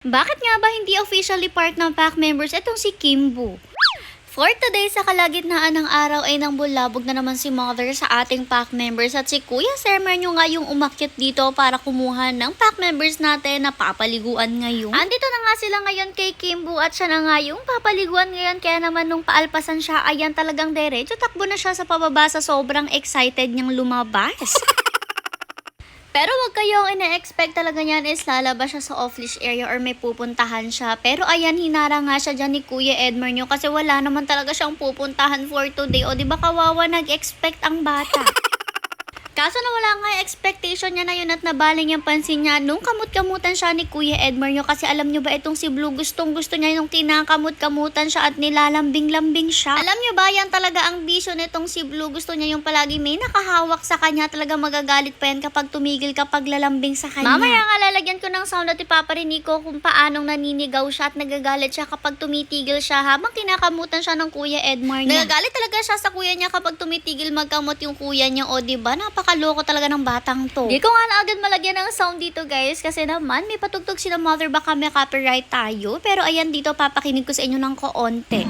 Bakit nga ba hindi officially part ng pack members itong si Kimbo? For today, sa kalagitnaan ng araw ay nang bulabog na naman si Mother sa ating pack members at si Kuya Sermenyo nga yung umakyat dito para kumuha ng pack members natin na papaliguan ngayon. Andito na nga sila ngayon kay Kimbo at siya na nga yung papaliguan ngayon, kaya naman nung paalpasan siya, ayan talagang diretso takbo na siya sa pababa sa sobrang excited niyang lumabas. Pero wag kayong ina-expect talaga niyan is lalabas siya sa off-leash area or may pupuntahan siya. Pero ayan, hinara nga siya dyan ni Kuya Edmar nyo kasi wala naman talaga siyang pupuntahan for today. O diba kawawa, nag-expect ang bata. Kaso na wala nga yung expectation niya na yun at nabaling yung pansin niya nung kamut-kamutan siya ni Kuya Edmar nyo. Kasi alam nyo ba itong si Blue, gustong-gusto niya yung kinakamut-kamutan siya at nilalambing-lambing siya. Alam nyo ba, yan talaga ang bisyo nitong si Blue. Gusto niya yung palagi may nakahawak sa kanya. Talaga magagalit pa yan kapag tumigil, kapag lalambing sa kanya. Mamaya nga lalagyan ko ng sound at ipaparinig ko kung paanong naninigaw siya at nagagalit siya kapag tumitigil siya habang kinakamutan siya ng Kuya Edmar niya. Nagagalit talaga siya sa kuya niya kapag tumitigil magkamot yung kuya niya. O diba, napakaloko talaga ng batang to. Di ko nga na agad malagyan ng sound dito guys kasi naman may patugtog sila Mother, baka may copyright tayo. Pero ayan, dito papakinig ko sa inyo ng koonte.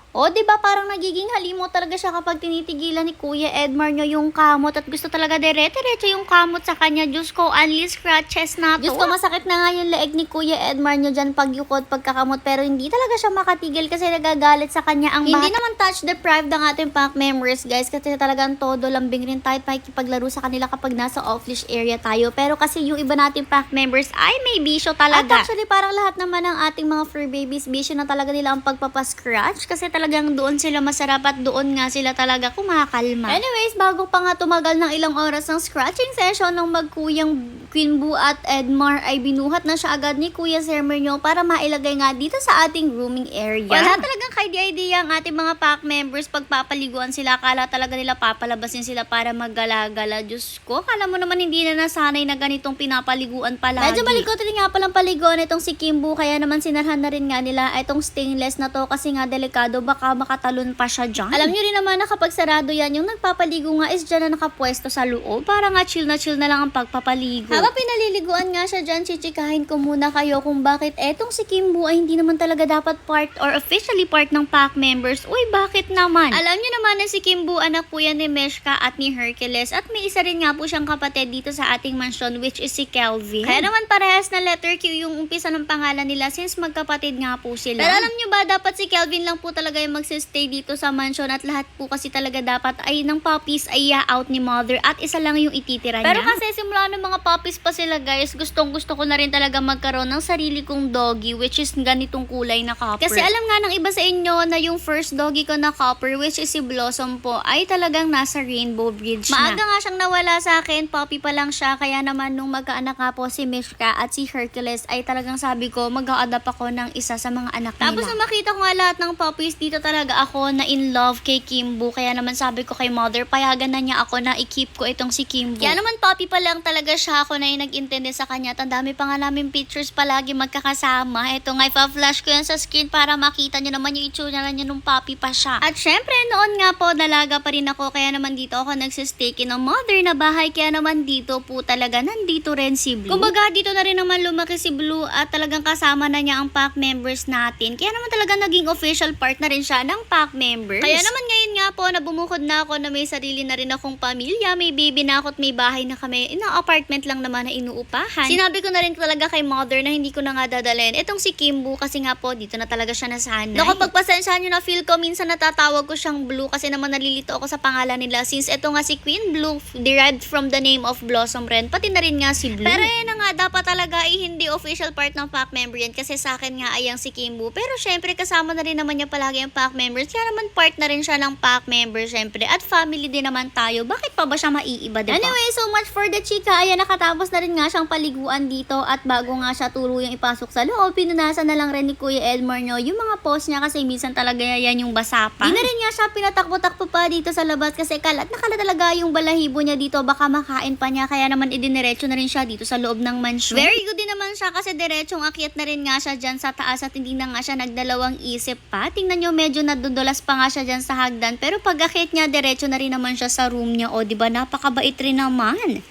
O, diba parang nagiging halimo talaga siya kapag tinitigilan ni Kuya Edmar nyo yung kamot at gusto talaga dire-diretso yung kamot sa kanya. Diyos ko, only scratches na to. Diyos ko, masakit na nga yung leeg ni Kuya Edmar nyo dyan pagyukot, pagkakamot, pero hindi talaga siya makatigil kasi nagagalit sa kanya ang bata. Hindi naman touch deprived ang ating pack members guys kasi talagang todo lambing rin tayo pakikipaglaro sa kanila kapag nasa off-leash area tayo. Pero kasi yung iba nating pack members ay may bisyo talaga. At actually parang lahat naman ng ating mga fur babies, bisyo na talaga nila ang pagpapascratch kasi talagang doon sila masarap at doon nga sila talaga kumakalma. Anyways, bago pa nga tumagal ng ilang oras ng scratching session ng magkuyang Kimbo at Edmar ay binuhat na siya agad ni Kuya Sermenyo para mailagay nga dito sa ating grooming area. Wala talagang idea ang ating mga pack members pagpapaliguan sila. Akala talaga nila papalabasin sila para maggala-gala. Diyos ko, akala mo naman hindi na nasanay na ganitong pinapaliguan palagi. Medyo malikot rin nga palang paliguan itong si Kimbo, kaya naman sinarhan na rin nga nila itong stainless na to kasi nga delikado, baka makatalon pa siya dyan. Alam nyo rin naman na kapag sarado yan, yung nagpapaligo nga is dyan na nakapwesto sa loob para nga chill na lang ang pagpapaligo. Habang pinaliliguan nga siya dyan, chichikahin ko muna kayo kung bakit etong si Kimbo ay hindi naman talaga dapat part or officially part ng pack members. Uy, bakit naman? Alam nyo naman na si Kimbo anak po yan ni Meshka at ni Hercules at may isa rin nga po siyang kapatid dito sa ating mansion which is si Kelvin. Kaya naman parehas na letter Q yung umpisa ng pangalan nila since magkapatid nga po sila. Pero alam nyo ba, dapat si Kelvin lang po talaga yung magsistay dito sa mansion at lahat po kasi talaga dapat ay ng puppies ay out ni Mother at isa lang yung ititira niya. Pero kasi simula ng mga puppies pa sila guys, gustong-gusto ko na rin talaga magkaroon ng sarili kong doggy which is ganitong kulay na copper. Kasi alam nga ng iba sa inyo na yung first doggy ko na copper which is si Blossom po ay talagang nasa Rainbow Bridge na. Maaga nga siyang nawala sa akin, puppy pa lang siya, kaya naman nung magkaanak nga po si Mishka at si Hercules ay talagang sabi ko mag-a-adapt ako ng isa sa mga anak nila. Tapos nung makita ko nga lahat ng puppies dito talaga ako na in love kay Kimbo, kaya naman sabi ko kay Mother, payagan na niya ako na i-keep ko itong si Kimbo. Kaya naman puppy pa lang talaga siya, ako na yung nag-intindi sa kanya at ang dami pa nga namin pictures palagi magkakasama. Ito nga, ipa-flash ko yan sa screen para makita niyo naman yung itsura niya nung puppy pa siya. At syempre, noon nga po, dalaga pa rin ako, kaya naman dito ako nagsistay ng Mother na bahay, kaya naman dito po talaga nandito rin si Blue. Kumbaga, dito na rin naman lumaki si Blue at talagang kasama na niya ang pack members natin. Kaya naman talaga naging official part na rin siya ng pack members. Kaya naman ngayon nga po, nabumukod na ako na may sarili na rin akong pamilya, may baby na ako at may bahay na kami. Apartment lang naman na inuupahan. Sinabi ko na rin talaga kay Mother na hindi ko na nga dadalhin itong si Kimbo kasi nga po dito na talaga siya nasanay. Naku, pagpasensyahan nyo na, feel ko minsan natatawag ko siyang Blue kasi naman nalilito ako sa pangalan nila since ito nga si Queen Blue derived from the name of Blossom rin, pati na rin nga si Blue. Pero yan na nga, dapat talaga ay hindi official part ng pack member yan kasi sa akin nga ay ang si Kimbo. Pero syempre kasama na rin naman niya palagi ang pack members, kaya naman part na rin siya ng pack member syempre at family din naman tayo. Bakit pa ba siya maiiba, diba? Anyway, so much for the chika. Ayan, nakatapos na rin nga siyang paliguan dito at bago nga siya tuluyang ipasok sa loob, pinunasan na lang rin ni Kuya Edmar nyo yung mga post niya kasi minsan talaga yan yung basa pa. Di na rin nga siya pinatakbo-takbo pa dito sa labas kasi kalat na kalat talaga yung balahibo niya dito, baka makain pa niya, kaya naman idiniretso na rin siya dito sa loob ng mansion. Very good din naman siya kasi diretsong akyat na rin nga siya dyan sa taas at hindi na nga siya nagdalawang isip pa. Tingnan nyo, medyo nadudulas pa nga siya dyan sa hagdan pero pag akyat niya, diretso na rin naman siya sa room niya. O diba, napakabait rin naman.